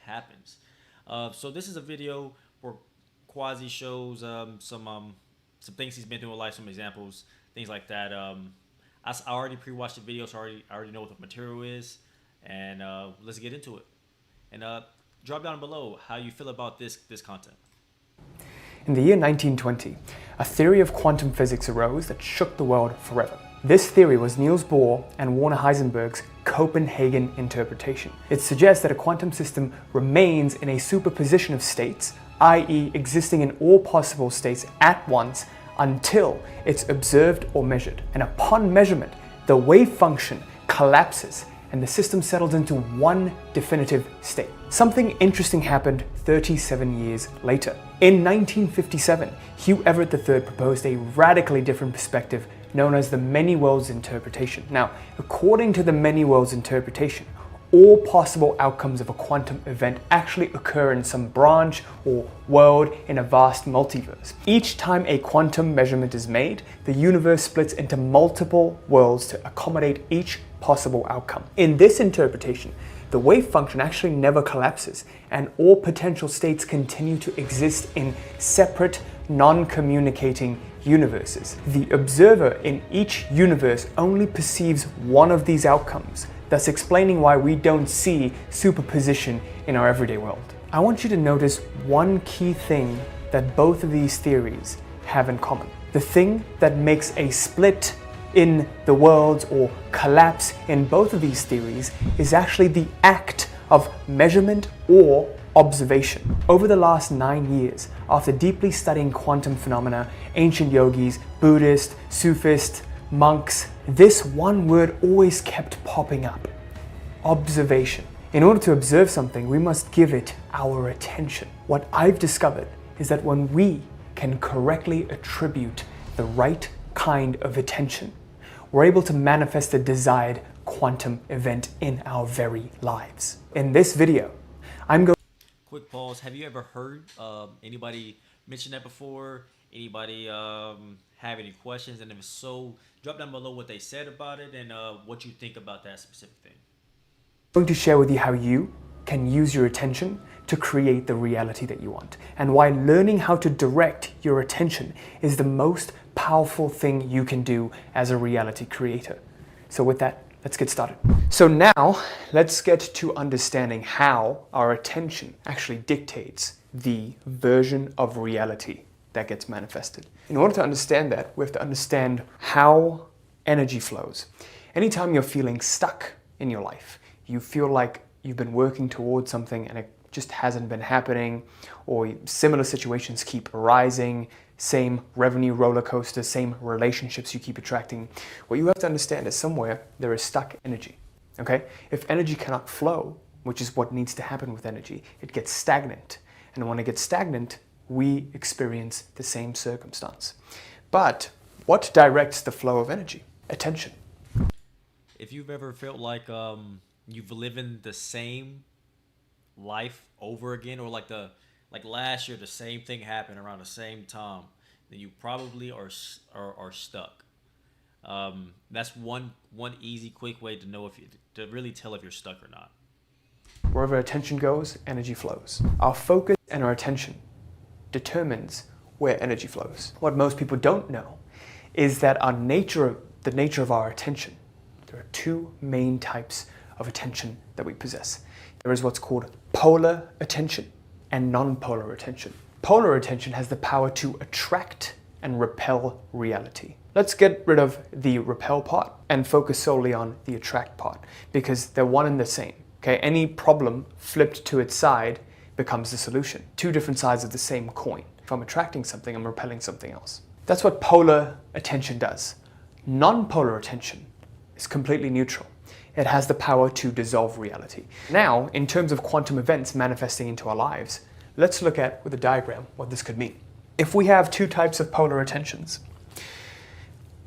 happens. So this is a video where Quasi shows some things he's been through in life, some examples, things like that. I already pre-watched the video, so I already know what the material is, and let's get into it. And drop down below how you feel about this content. In the year 1920, a theory of quantum physics arose that shook the world forever. This theory was Niels Bohr and Werner Heisenberg's Copenhagen interpretation. It suggests that a quantum system remains in a superposition of states, i.e. existing in all possible states at once until it's observed or measured. And upon measurement, the wave function collapses and the system settles into one definitive state. Something interesting happened 37 years later. In 1957, Hugh Everett III proposed a radically different perspective known as the many worlds interpretation. Now, according to the many worlds interpretation, all possible outcomes of a quantum event actually occur in some branch or world in a vast multiverse. Each time a quantum measurement is made, the universe splits into multiple worlds to accommodate each possible outcome. In this interpretation, the wave function actually never collapses, and all potential states continue to exist in separate, non-communicating universes. The observer in each universe only perceives one of these outcomes, thus explaining why we don't see superposition in our everyday world. I want you to notice one key thing that both of these theories have in common. The thing that makes a split in the worlds or collapse in both of these theories is actually the act of measurement or observation. Over the last 9 years, after deeply studying quantum phenomena, ancient yogis, Buddhists, Sufists, monks, this one word always kept popping up: observation. In order to observe something, we must give it our attention. What I've discovered is that when we can correctly attribute the right kind of attention, we're able to manifest the desired quantum event in our very lives. In this video, I'm going. Quick pause. Have you ever heard anybody mention that before? Anybody have any questions? And if so, drop down below what they said about it and what you think about that specific thing. I'm going to share with you how you can use your attention to create the reality that you want, and why learning how to direct your attention is the most powerful thing you can do as a reality creator. So with that, let's get started. So now, let's get to understanding how our attention actually dictates the version of reality that gets manifested. In order to understand that, we have to understand how energy flows. Anytime you're feeling stuck in your life, you feel like you've been working towards something and it just hasn't been happening, or similar situations keep arising, same revenue roller coaster, same relationships you keep attracting, what you have to understand is somewhere there is stuck energy, okay? If energy cannot flow, which is what needs to happen with energy, it gets stagnant. And when it gets stagnant, we experience the same circumstance. But what directs the flow of energy? Attention. If you've ever felt like you've lived in the same life over again, or like last year the same thing happened around the same time, then you probably are stuck. That's one easy, quick way to know to really tell if you're stuck or not. Wherever attention goes, energy flows. Our focus and our attention determines where energy flows. What most people don't know is that the nature of our attention, there are two main types of attention that we possess. There is what's called polar attention and non-polar attention. Polar attention has the power to attract and repel reality. Let's get rid of the repel part and focus solely on the attract part, because they're one and the same. Okay, any problem flipped to its side becomes the solution. Two different sides of the same coin. If I'm attracting something, I'm repelling something else. That's what polar attention does. Non-polar attention is completely neutral. It has the power to dissolve reality. Now, in terms of quantum events manifesting into our lives, let's look at, with a diagram, what this could mean. If we have two types of polar attentions,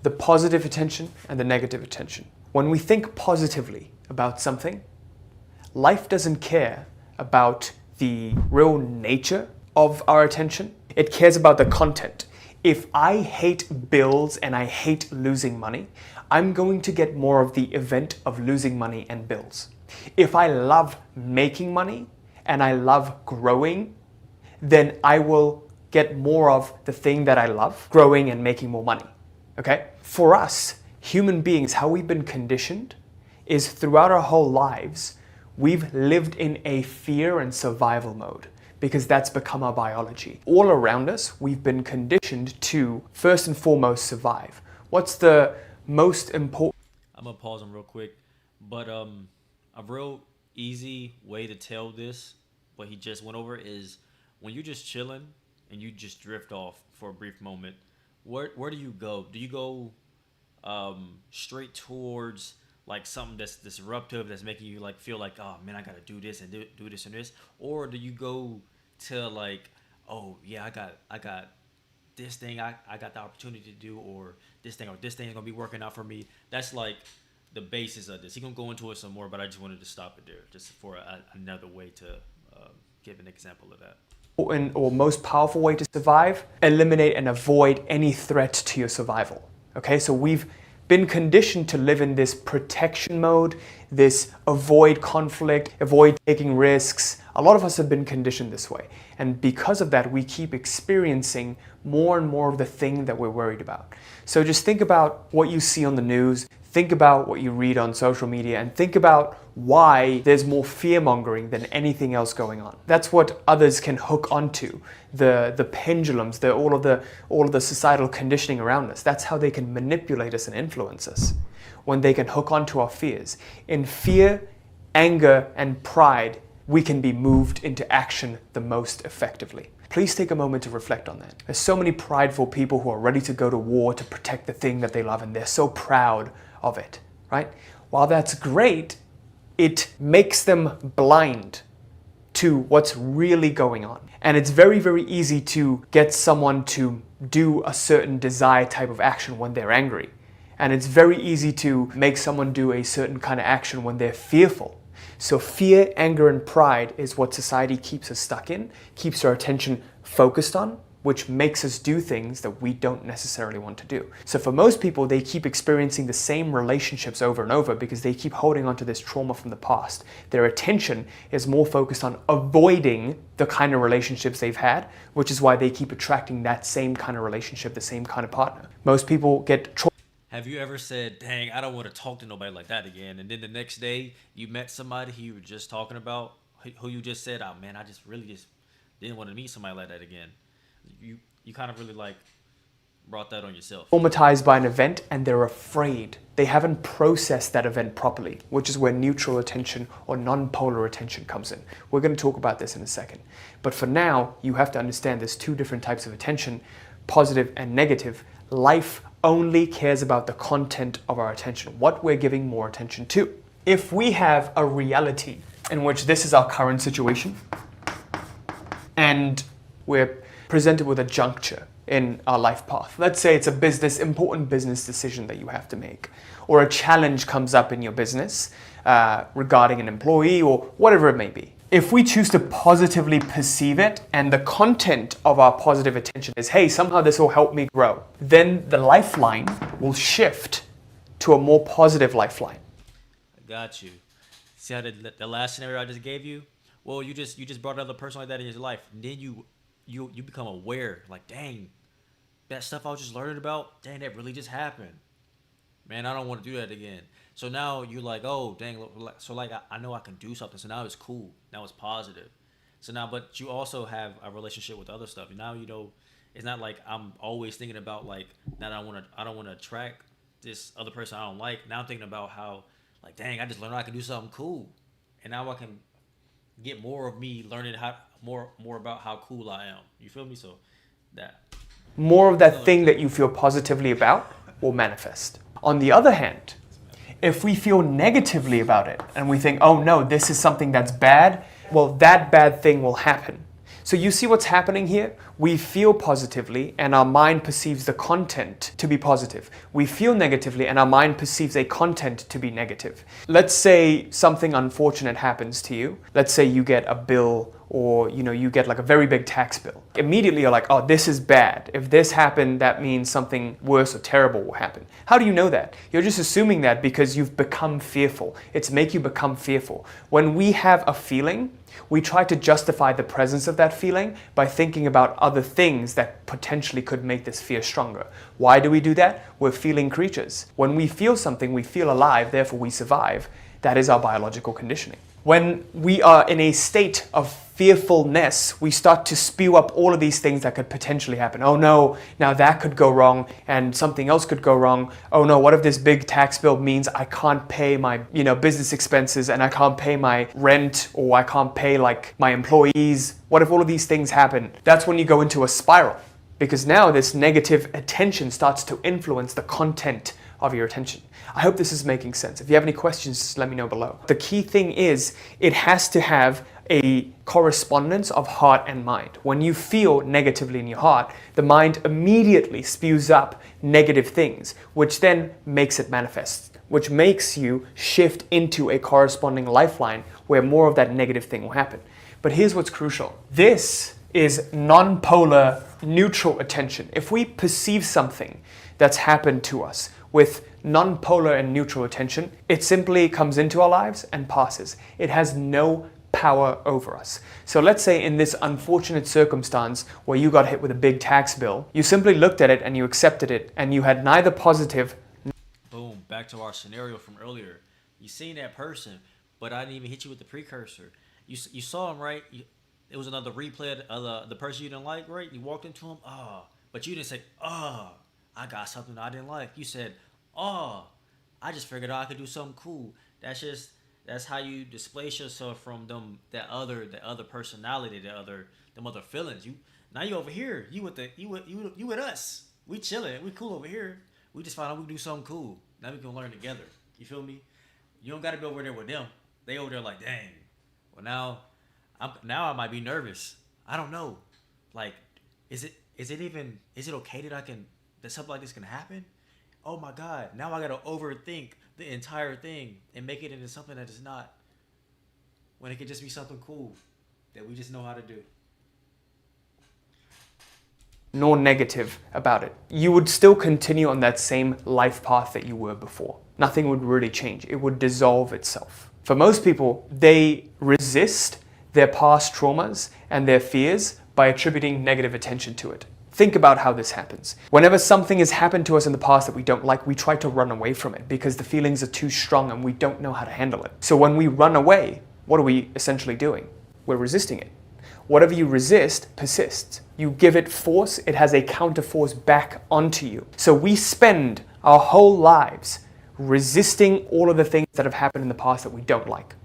the positive attention and the negative attention. When we think positively about something, life doesn't care about the real nature of our attention. It cares about the content. If I hate bills and I hate losing money, I'm going to get more of the event of losing money and bills. If I love making money and I love growing, then I will get more of the thing that I love, growing and making more money. Okay? For us, human beings, how we've been conditioned is throughout our whole lives, we've lived in a fear and survival mode because that's become our biology. All around us, we've been conditioned to, first and foremost, survive. What's the most important? I'm gonna pause him real quick, but a real easy way to tell this, what he just went over, is when you're just chilling and you just drift off for a brief moment. Where do you go? Do you go straight towards like something that's disruptive, that's making you like feel like, oh man, I gotta do this and do this and this, or do you go to like, oh yeah, I got this thing I got the opportunity to do, or this thing is gonna be working out for me. That's like the basis of this. He gonna go into it some more, but I just wanted to stop it there, just for another way to give an example of that. Or most powerful way to survive, eliminate and avoid any threat to your survival. Okay, so we've been conditioned to live in this protection mode, this avoid conflict, avoid taking risks. A lot of us have been conditioned this way. And because of that, we keep experiencing more and more of the thing that we're worried about. So just think about what you see on the news, think about what you read on social media, and think about why there's more fear-mongering than anything else going on. That's what others can hook onto, the pendulums, all of the societal conditioning around us. That's how they can manipulate us and influence us, when they can hook onto our fears. In fear, anger, and pride, we can be moved into action the most effectively. Please take a moment to reflect on that. There's so many prideful people who are ready to go to war to protect the thing that they love, and they're so proud of it, right? While that's great, it makes them blind to what's really going on. And it's very, very easy to get someone to do a certain desired type of action when they're angry. And it's very easy to make someone do a certain kind of action when they're fearful. So fear, anger, and pride is what society keeps us stuck in, keeps our attention focused on, which makes us do things that we don't necessarily want to do. So for most people, they keep experiencing the same relationships over and over because they keep holding on to this trauma from the past. Their attention is more focused on avoiding the kind of relationships they've had, which is why they keep attracting that same kind of relationship, the same kind of partner. Most people get Have you ever said, dang, I don't want to talk to nobody like that again, and then the next day you met somebody who you were just talking about, who you just said, oh man, I just really just didn't want to meet somebody like that again. You kind of really like brought that on yourself. Traumatized by an event and they're afraid. They haven't processed that event properly, which is where neutral attention or non-polar attention comes in. We're going to talk about this in a second. But for now, you have to understand there's two different types of attention, positive and negative. Life only cares about the content of our attention, what we're giving more attention to. If we have a reality in which this is our current situation and we're presented with a juncture in our life path. Let's say it's a important business decision that you have to make, or a challenge comes up in your business regarding an employee or whatever it may be. If we choose to positively perceive it and the content of our positive attention is, hey, somehow this will help me grow, then the lifeline will shift to a more positive lifeline. I got you. See how the last scenario I just gave you? Well, you just brought another person like that in your life, and then you become aware, like, dang, that stuff I was just learning about, dang, that really just happened. Man, I don't want to do that again. So now you're like, oh, dang, so like I know I can do something. So now it's cool. Now it's positive. So now, but you also have a relationship with other stuff. And now, you know, it's not like I'm always thinking about like, now I don't want to attract this other person I don't like. Now I'm thinking about how, like, dang, I just learned I can do something cool. And now I can get more of me learning more about how cool I am. You feel me? So that more of that thing that you feel positively about will manifest. On the other hand, if we feel negatively about it and we think, oh no, this is something that's bad, well, that bad thing will happen. So you see what's happening here? We feel positively and our mind perceives the content to be positive. We feel negatively and our mind perceives a content to be negative. Let's say something unfortunate happens to you. Let's say you get a bill or you get like a very big tax bill. Immediately you're like, oh, this is bad. If this happened, that means something worse or terrible will happen. How do you know that? You're just assuming that because you've become fearful. It's make you become fearful. When we have a feeling, we try to justify the presence of that feeling by thinking about other things that potentially could make this fear stronger. Why do we do that? We're feeling creatures. When we feel something, we feel alive, therefore we survive. That is our biological conditioning. When we are in a state of fearfulness, we start to spew up all of these things that could potentially happen. Oh no, now that could go wrong and something else could go wrong. Oh no, what if this big tax bill means I can't pay my business expenses and I can't pay my rent, or I can't pay like my employees? What if all of these things happen? That's when you go into a spiral, because now this negative attention starts to influence the content of your attention. I hope this is making sense. If you have any questions, just let me know below. The key thing is it has to have a correspondence of heart and mind. When you feel negatively in your heart, the mind immediately spews up negative things, which then makes it manifest, which makes you shift into a corresponding lifeline where more of that negative thing will happen. But here's what's crucial. This is non-polar neutral attention. If we perceive something that's happened to us with non-polar and neutral attention, it simply comes into our lives and passes. It has no power over us. So let's say in this unfortunate circumstance where you got hit with a big tax bill, you simply looked at it and you accepted it, and you had neither positive. Boom, back to our scenario from earlier. You seen that person, but I didn't even hit you with the precursor. You saw him, right? It was another replay of the person you didn't like, right? You walked into him, but you didn't say, I got something I didn't like. You said, I just figured out I could do something cool. That's how you displace yourself from that other personality, them other feelings. Now you over here. You with us. We chilling. We cool over here. We just found out we can do something cool. Now we can learn together. You feel me? You don't gotta be over there with them. They over there like, dang. Well, now I might be nervous. I don't know. Like, is it okay that something like this can happen? Oh my God, now I gotta overthink the entire thing and make it into something that is not, when it could just be something cool that we just know how to do. Nor negative about it. You would still continue on that same life path that you were before. Nothing would really change. It would dissolve itself. For most people, they resist their past traumas and their fears by attributing negative attention to it. Think about how this happens. Whenever something has happened to us in the past that we don't like, we try to run away from it because the feelings are too strong and we don't know how to handle it. So when we run away, what are we essentially doing? We're resisting it. Whatever you resist persists. You give it force, it has a counter force back onto you. So we spend our whole lives resisting all of the things that have happened in the past that we don't like.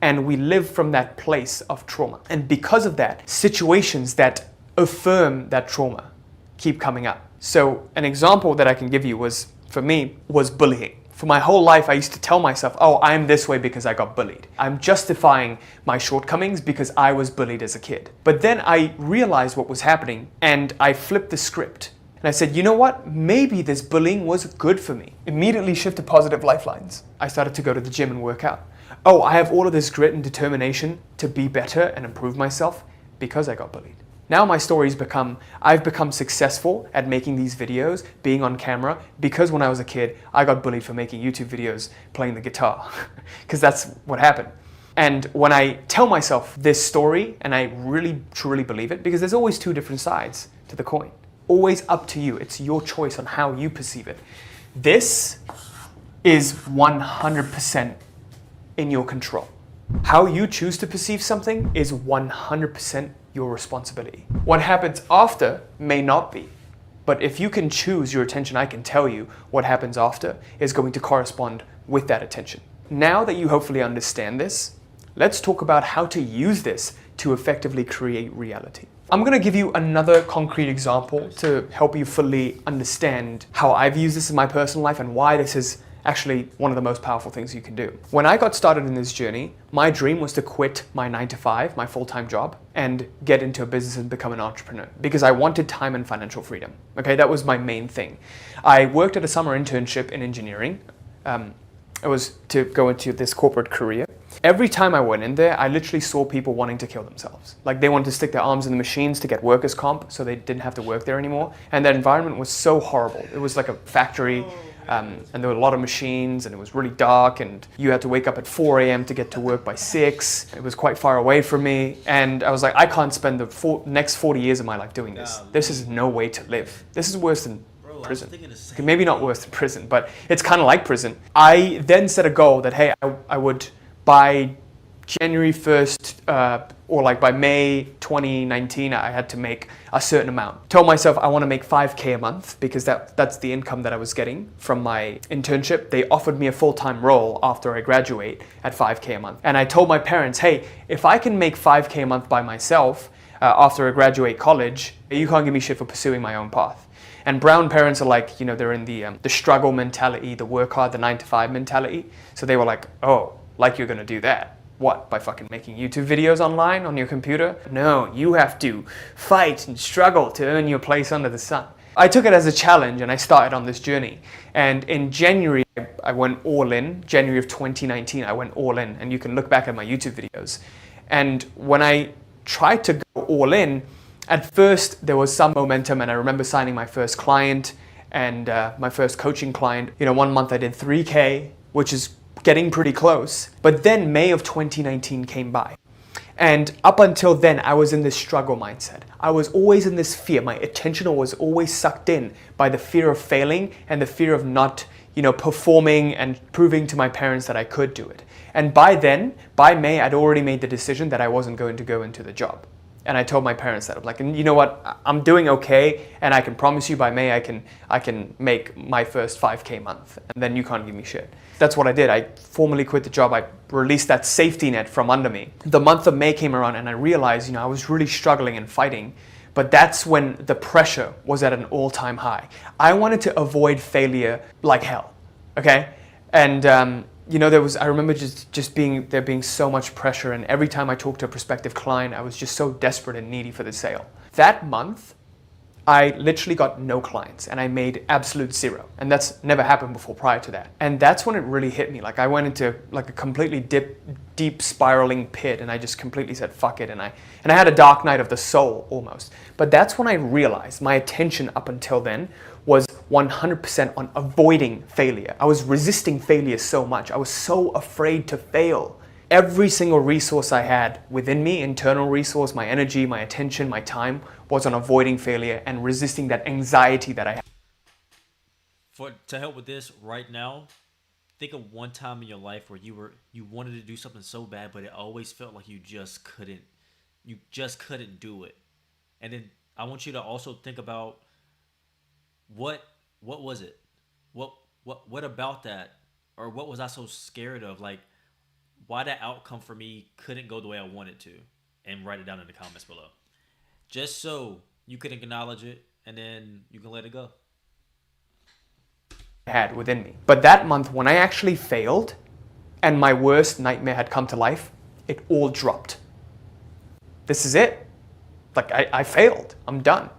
And we live from that place of trauma. And because of that, situations that affirm that trauma keep coming up. So an example that I can give you was bullying. For my whole life, I used to tell myself, oh, I'm this way because I got bullied. I'm justifying my shortcomings because I was bullied as a kid. But then I realized what was happening and I flipped the script. And I said, you know what? Maybe this bullying was good for me. Immediately shifted positive lifelines. I started to go to the gym and work out. Oh, I have all of this grit and determination to be better and improve myself because I got bullied. Now my story's I've become successful at making these videos, being on camera, because when I was a kid, I got bullied for making YouTube videos playing the guitar, because that's what happened. And when I tell myself this story, and I really truly believe it, because there's always two different sides to the coin. Always up to you. It's your choice on how you perceive it. This is 100% in your control. How you choose to perceive something is 100% your responsibility. What happens after may not be. But if you can choose your attention, I can tell you what happens after is going to correspond with that attention. Now that you hopefully understand this, let's talk about how to use this to effectively create reality. I'm going to give you another concrete example to help you fully understand how I've used this in my personal life and why this is actually one of the most powerful things you can do. When I got started in this journey, my dream was to quit my 9-to-5, my full-time job, and get into a business and become an entrepreneur because I wanted time and financial freedom. Okay, that was my main thing. I worked at a summer internship in engineering. It was to go into this corporate career. Every time I went in there, I literally saw people wanting to kill themselves. Like they wanted to stick their arms in the machines to get workers' comp so they didn't have to work there anymore. And that environment was so horrible. It was like a factory. And there were a lot of machines and it was really dark and you had to wake up at 4 a.m. to get to work by 6. It was quite far away from me. And I was like, I can't spend the next 40 years of my life doing this. This is no way to live. This is worse than prison. Okay, maybe not worse than prison, but it's kind of like prison. I then set a goal that, hey, I would by January 1st or like by May 2019, I had to make a certain amount. Told myself I want to make 5K a month because that's the income that I was getting from my internship. They offered me a full-time role after I graduate at 5K a month. And I told my parents, hey, if I can make 5K a month by myself after I graduate college, you can't give me shit for pursuing my own path. And brown parents are like, you know, they're in the struggle mentality, the work hard, the 9-to-5 mentality. So they were like, oh, like you're going to do that. What, by fucking making YouTube videos online on your computer? No, you have to fight and struggle to earn your place under the sun. I took it as a challenge and I started on this journey. And in January, I went all in. January of 2019, I went all in. And you can look back at my YouTube videos. And when I tried to go all in, at first there was some momentum and I remember signing my first client and my first coaching client. You know, 1 month I did 3K, which is getting pretty close. But then May of 2019 came by. And up until then, I was in this struggle mindset. I was always in this fear. My attention was always sucked in by the fear of failing and the fear of not, you know, performing and proving to my parents that I could do it. And by then, by May, I'd already made the decision that I wasn't going to go into the job. And I told my parents that I'm like, and you know what, I'm doing okay, and I can promise you by May I can make my first 5K month, and then you can't give me shit. That's what I did. I formally quit the job. I released that safety net from under me. The month of May came around, and I realized, you know, I was really struggling and fighting. But that's when the pressure was at an all-time high. I wanted to avoid failure like hell. Okay, and you know, I remember just being so much pressure, and every time I talked to a prospective client, I was just so desperate and needy for the sale. That month, I literally got no clients and I made absolute zero. And that's never happened before prior to that. And that's when it really hit me. Like I went into like a completely deep spiraling pit and I just completely said, fuck it. And I had a dark night of the soul almost. But that's when I realized my attention up until then was 100% on avoiding failure. I was resisting failure so much. I was so afraid to fail. Every single resource I had within me, internal resource, my energy, my attention, my time, was on avoiding failure and resisting that anxiety that I had. To help with this right now, think of one time in your life where you wanted to do something so bad, but it always felt like you just couldn't do it. And then I want you to also think about what was it? What about that? Or what was I so scared of? Like, why that outcome for me couldn't go the way I wanted to, and write it down in the comments below. Just so you can acknowledge it and then you can let it go. Had within me. But that month when I actually failed and my worst nightmare had come to life, it all dropped. This is it. Like I failed. I'm done.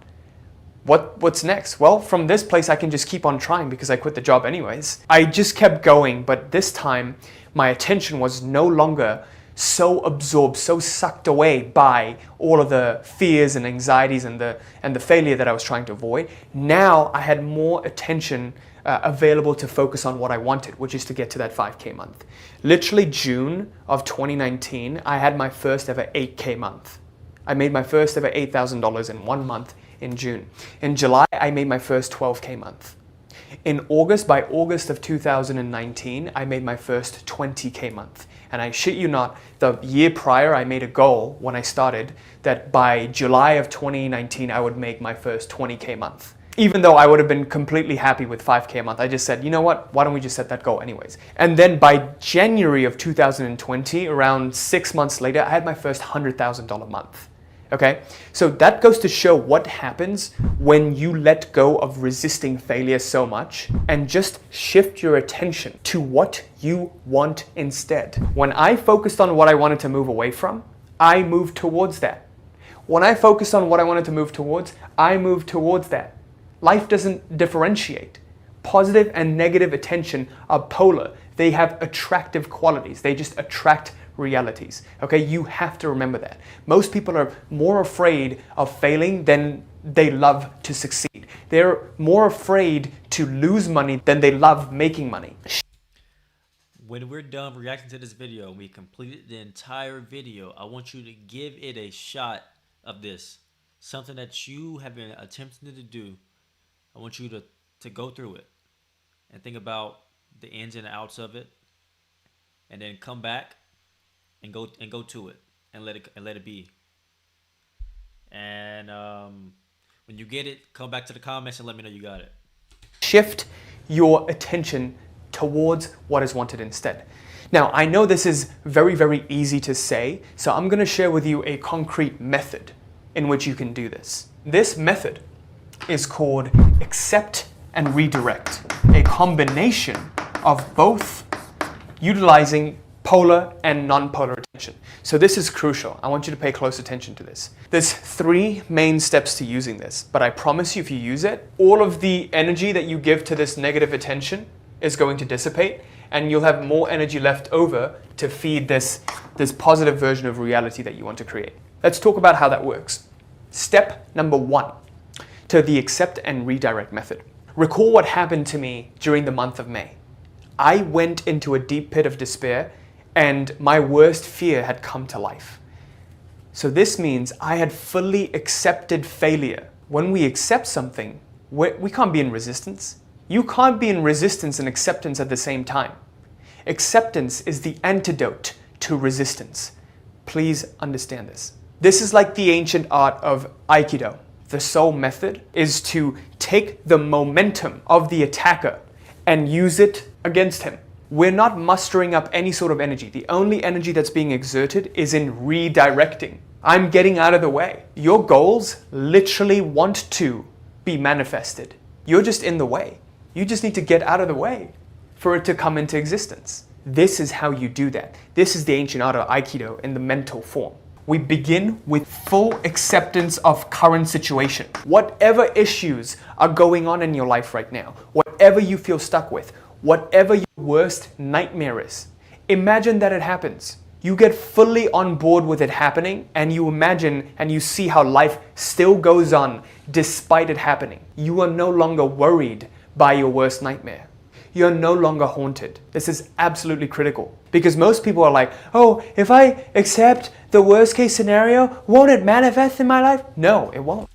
What's next? Well, from this place I can just keep on trying because I quit the job anyways. I just kept going, but this time my attention was no longer so absorbed, so sucked away by all of the fears and anxieties and the failure that I was trying to avoid. Now I had more attention available to focus on what I wanted, which is to get to that 5K month. Literally June of 2019, I had my first ever 8K month. I made my first ever $8,000 in 1 month in June. In July, I made my first 12K month. In August, by August of 2019, I made my first 20K month. And I shit you not, the year prior, I made a goal when I started that by July of 2019, I would make my first 20K month. Even though I would have been completely happy with 5K a month, I just said, you know what, why don't we just set that goal anyways? And then by January of 2020, around 6 months later, I had my first $100,000 month. Okay, so that goes to show what happens when you let go of resisting failure so much and just shift your attention to what you want instead. When I focused on what I wanted to move away from, I moved towards that. When I focused on what I wanted to move towards, I moved towards that. Life doesn't differentiate. Positive and negative attention are polar. They have attractive qualities. They just attract realities. Okay, you have to remember that. Most people are more afraid of failing than they love to succeed. They're more afraid to lose money than they love making money. When we're done reacting to this video and we completed the entire video, I want you to give it a shot of this. Something that you have been attempting to do. I want you to go through it and think about the ins and outs of it, and then come back and go to it and let it be. And when you get it, come back to the comments and let me know you got it. Shift your attention towards what is wanted instead. Now, I know this is very, very easy to say, so I'm going to share with you a concrete method in which you can do this. This method is called accept and redirect, a combination of both utilizing polar and non-polar attention. So this is crucial. I want you to pay close attention to this. There's 3 main steps to using this, but I promise you if you use it, all of the energy that you give to this negative attention is going to dissipate, and you'll have more energy left over to feed this positive version of reality that you want to create. Let's talk about how that works. Step number 1 to the accept and redirect method. Recall what happened to me during the month of May. I went into a deep pit of despair and my worst fear had come to life. So this means I had fully accepted failure. When we accept something, we can't be in resistance. You can't be in resistance and acceptance at the same time. Acceptance is the antidote to resistance. Please understand this. This is like the ancient art of Aikido. The sole method is to take the momentum of the attacker and use it against him. We're not mustering up any sort of energy. The only energy that's being exerted is in redirecting. I'm getting out of the way. Your goals literally want to be manifested. You're just in the way. You just need to get out of the way for it to come into existence. This is how you do that. This is the ancient art of Aikido in the mental form. We begin with full acceptance of current situation. Whatever issues are going on in your life right now, whatever you feel stuck with, whatever your worst nightmare is, imagine that it happens. You get fully on board with it happening and you imagine and you see how life still goes on despite it happening. You are no longer worried by your worst nightmare. You're no longer haunted. This is absolutely critical because most people are like, oh, if I accept the worst case scenario, won't it manifest in my life? No, it won't.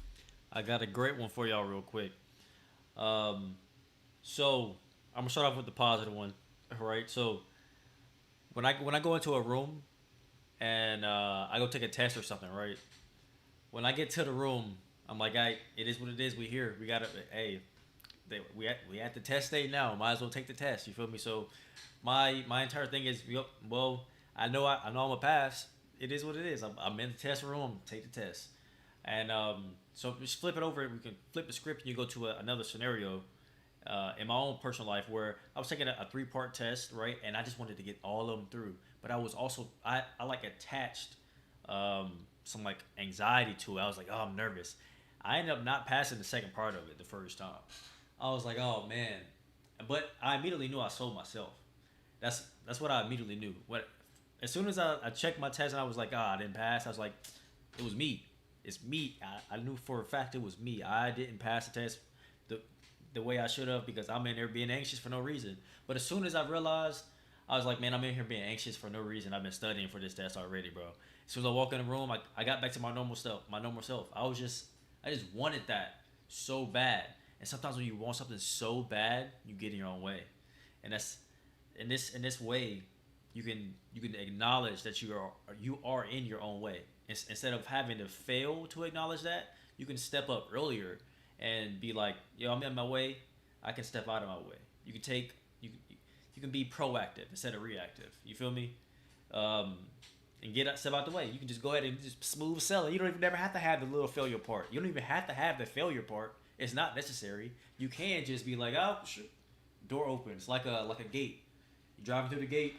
I got a great one for y'all real quick. So I'm gonna start off with the positive one. All right. So when I go into a room and I go take a test or something, right? When I get to the room, I'm like, it is what it is. We here. We gotta. Hey, we at the test stage now. Might as well take the test. You feel me? So my entire thing is, well, I know I'm gonna pass. It is what it is. I'm in the test room. Take the test, and so just flip it over. We can flip the script and you go to another scenario. In my own personal life, where I was taking a 3-part test, right, and I just wanted to get all of them through, but I was also I like attached some like anxiety to it. I was like, oh, I'm nervous. I ended up not passing the second part of it the first time. I was like, oh man, but I immediately knew I sold myself. That's what I immediately knew. As soon as I checked my test and I was like, I didn't pass. I was like, it was me. It's me. I knew for a fact it was me. I didn't pass the test the way I should have because I'm in there being anxious for no reason. But as soon as I realized, I was like, man, I'm in here being anxious for no reason. I've been studying for this test already, bro. As soon as I walk in the room, I got back to my normal self. I just wanted that so bad. And sometimes when you want something so bad, you get in your own way. And that's in this way, you can acknowledge that you are in your own way. Instead of having to fail to acknowledge that, you can step up earlier and be like, yo, I'm in my way. I can step out of my way. You can be proactive instead of reactive. You feel me? And step out the way. You can just go ahead and just smooth sell it. You don't even never have to have the little failure part. You don't even have to have the failure part. It's not necessary. You can just be like, oh, shit. Door opens like a gate. You driving through the gate.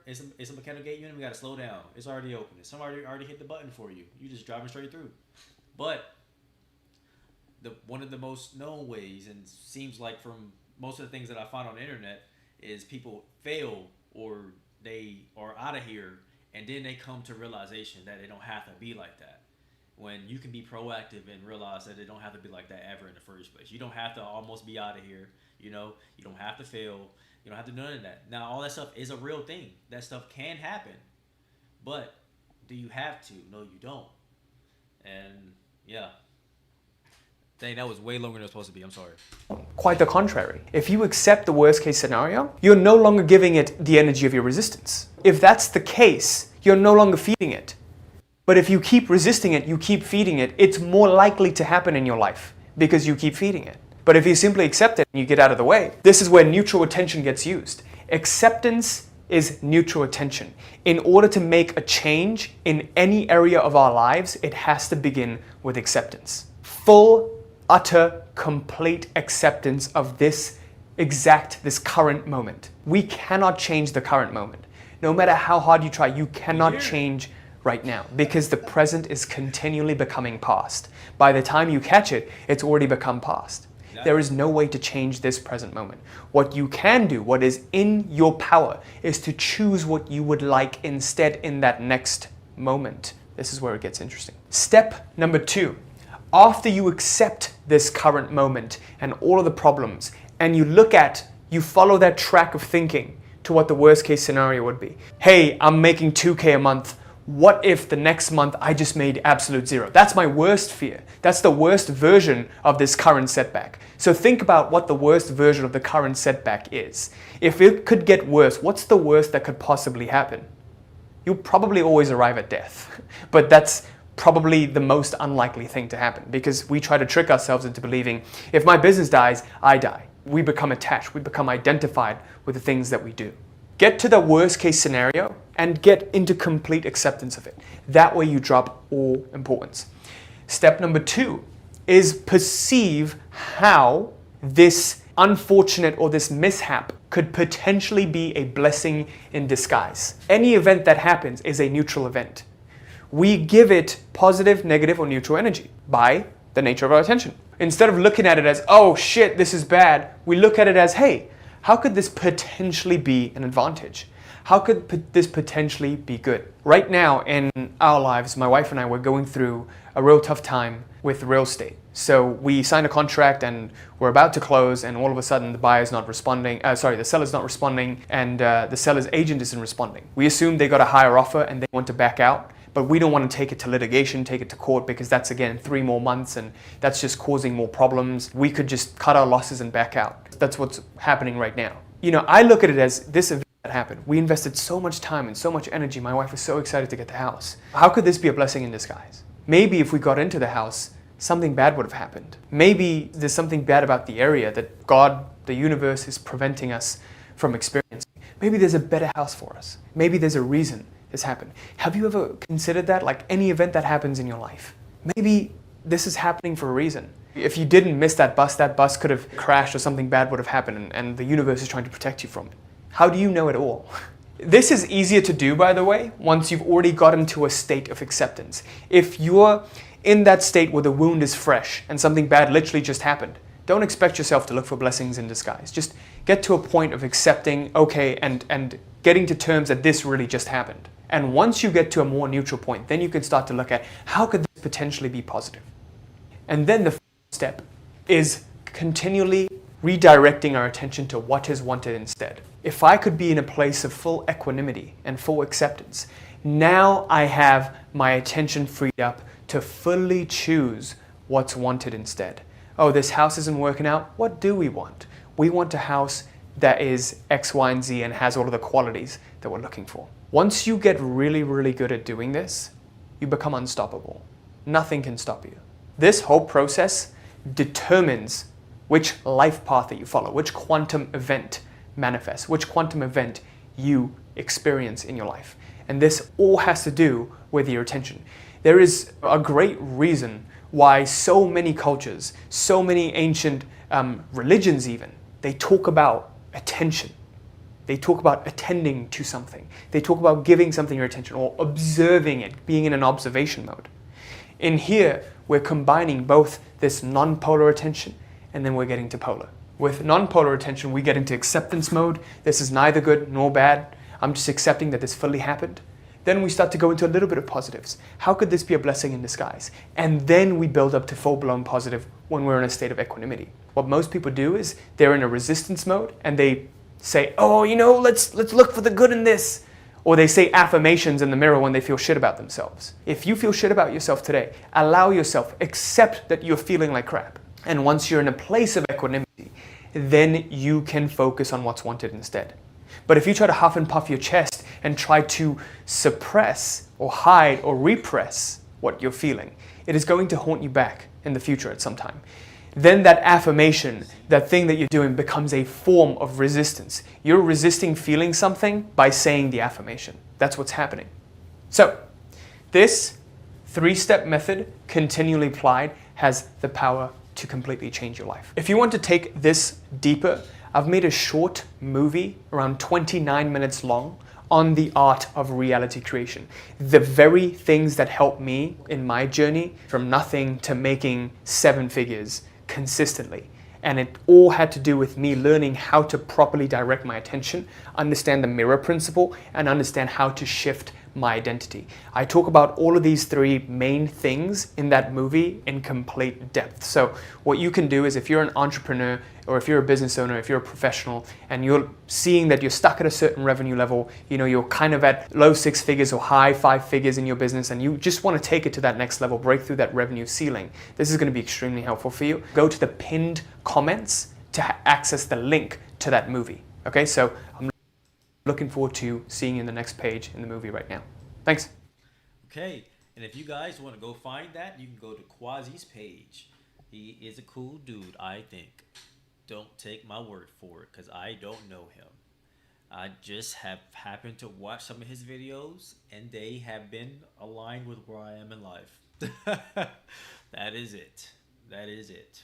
It's a mechanical gate unit. We gotta slow down. It's already open. Somebody already hit the button for you. You just driving straight through. But one of the most known ways, and seems like from most of the things that I find on the internet, is people fail or they are out of here And then they come to realization that it don't have to be like that. When you can be proactive and realize that it don't have to be like that ever in the first place. You don't have to almost be out of here. You don't have to fail. You don't have to do none of that. Now, all that stuff is a real thing. That stuff can happen. But do you have to? No, you don't. And yeah, dang, that was way longer than it was supposed to be. I'm sorry. Quite the contrary. If you accept the worst case scenario, you're no longer giving it the energy of your resistance. If that's the case, you're no longer feeding it. But if you keep resisting it, you keep feeding it, it's more likely to happen in your life because you keep feeding it. But if you simply accept it and you get out of the way, this is where neutral attention gets used. Acceptance is neutral attention. In order to make a change in any area of our lives, it has to begin with acceptance. Full, utter, complete acceptance of this current moment. We cannot change the current moment. No matter how hard you try, you cannot change right now because the present is continually becoming past. By the time you catch it, it's already become past. There is no way to change this present moment. What you can do, what is in your power, is to choose what you would like instead in that next moment. This is where it gets interesting. Step number 2. After you accept this current moment and all of the problems, and you follow that track of thinking to what the worst case scenario would be. Hey, I'm making 2K a month. What if the next month I just made absolute zero? That's my worst fear. That's the worst version of this current setback. So think about what the worst version of the current setback is. If it could get worse, what's the worst that could possibly happen? You'll probably always arrive at death. But that's probably the most unlikely thing to happen because we try to trick ourselves into believing if my business dies, I die. We become attached. We become identified with the things that we do. Get to the worst case scenario and get into complete acceptance of it. That way you drop all importance. Step number 2 is perceive how this unfortunate or this mishap could potentially be a blessing in disguise. Any event that happens is a neutral event. We give it positive, negative, or neutral energy by the nature of our attention. Instead of looking at it as, oh shit, this is bad, we look at it as, hey, how could this potentially be an advantage? How could this potentially be good? Right now in our lives, my wife and I were going through a real tough time with real estate. So we signed a contract and we're about to close, and all of a sudden the seller's not responding, and the seller's agent isn't responding. We assumed they got a higher offer and they want to back out, but we don't want to take it to litigation, take it to court, because that's again 3 more months and that's just causing more problems. We could just cut our losses and back out. That's what's happening right now. I look at it as this event that happened. We invested so much time and so much energy. My wife was so excited to get the house. How could this be a blessing in disguise? Maybe if we got into the house, something bad would have happened. Maybe there's something bad about the area that God, the universe, is preventing us from experiencing. Maybe there's a better house for us. Maybe there's a reason this happened. Have you ever considered that? Like any event that happens in your life, maybe this is happening for a reason. If you didn't miss that bus could have crashed or something bad would have happened, and the universe is trying to protect you from it. How do you know it all? This is easier to do, by the way, once you've already gotten to a state of acceptance. If you're in that state where the wound is fresh and something bad literally just happened, don't expect yourself to look for blessings in disguise. Just get to a point of accepting, okay, and getting to terms that this really just happened. And once you get to a more neutral point, then you can start to look at how could this potentially be positive. And then the step is continually redirecting our attention to what is wanted instead. If I could be in a place of full equanimity and full acceptance, now I have my attention freed up to fully choose what's wanted instead. Oh, this house isn't working out. What do we want? We want a house that is X, Y, and Z and has all of the qualities that we're looking for. Once you get really, really good at doing this, you become unstoppable. Nothing can stop you. This whole process determines which life path that you follow, which quantum event manifests, which quantum event you experience in your life. And this all has to do with your attention. There is a great reason why so many cultures, so many ancient religions even, they talk about attention. They talk about attending to something. They talk about giving something your attention or observing it, being in an observation mode. In here, we're combining both this non-polar attention and then we're getting to polar. With non-polar attention, we get into acceptance mode. This is neither good nor bad. I'm just accepting that this fully happened. Then we start to go into a little bit of positives. How could this be a blessing in disguise? And then we build up to full-blown positive when we're in a state of equanimity. What most people do is they're in a resistance mode and they say, oh, let's look for the good in this. Or they say affirmations in the mirror when they feel shit about themselves. If you feel shit about yourself today, allow yourself, accept that you're feeling like crap. And once you're in a place of equanimity, then you can focus on what's wanted instead. But if you try to huff and puff your chest and try to suppress or hide or repress what you're feeling, it is going to haunt you back in the future at some time. Then that affirmation, that thing that you're doing becomes a form of resistance. You're resisting feeling something by saying the affirmation. That's what's happening. So, this 3-step method, continually applied, has the power to completely change your life. If you want to take this deeper, I've made a short movie around 29 minutes long on the art of reality creation. The very things that helped me in my journey from nothing to making 7 figures consistently. And it all had to do with me learning how to properly direct my attention, understand the mirror principle, and understand how to shift my identity. I talk about all of these 3 main things in that movie in complete depth. So what you can do is, if you're an entrepreneur or if you're a business owner, if you're a professional and you're seeing that you're stuck at a certain revenue level, you're kind of at low 6 figures or high 5 figures in your business and you just want to take it to that next level, break through that revenue ceiling, this is going to be extremely helpful for you. Go to the pinned comments to access the link to that movie. Okay, so I'm looking forward to seeing you in the next page in the movie right now. Thanks. Okay, and if you guys want to go find that, you can go to Quazi's page. He is a cool dude, I think. Don't take my word for it, because I don't know him. I just have happened to watch some of his videos, and they have been aligned with where I am in life. That is it. That is it.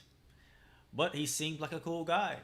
But he seemed like a cool guy.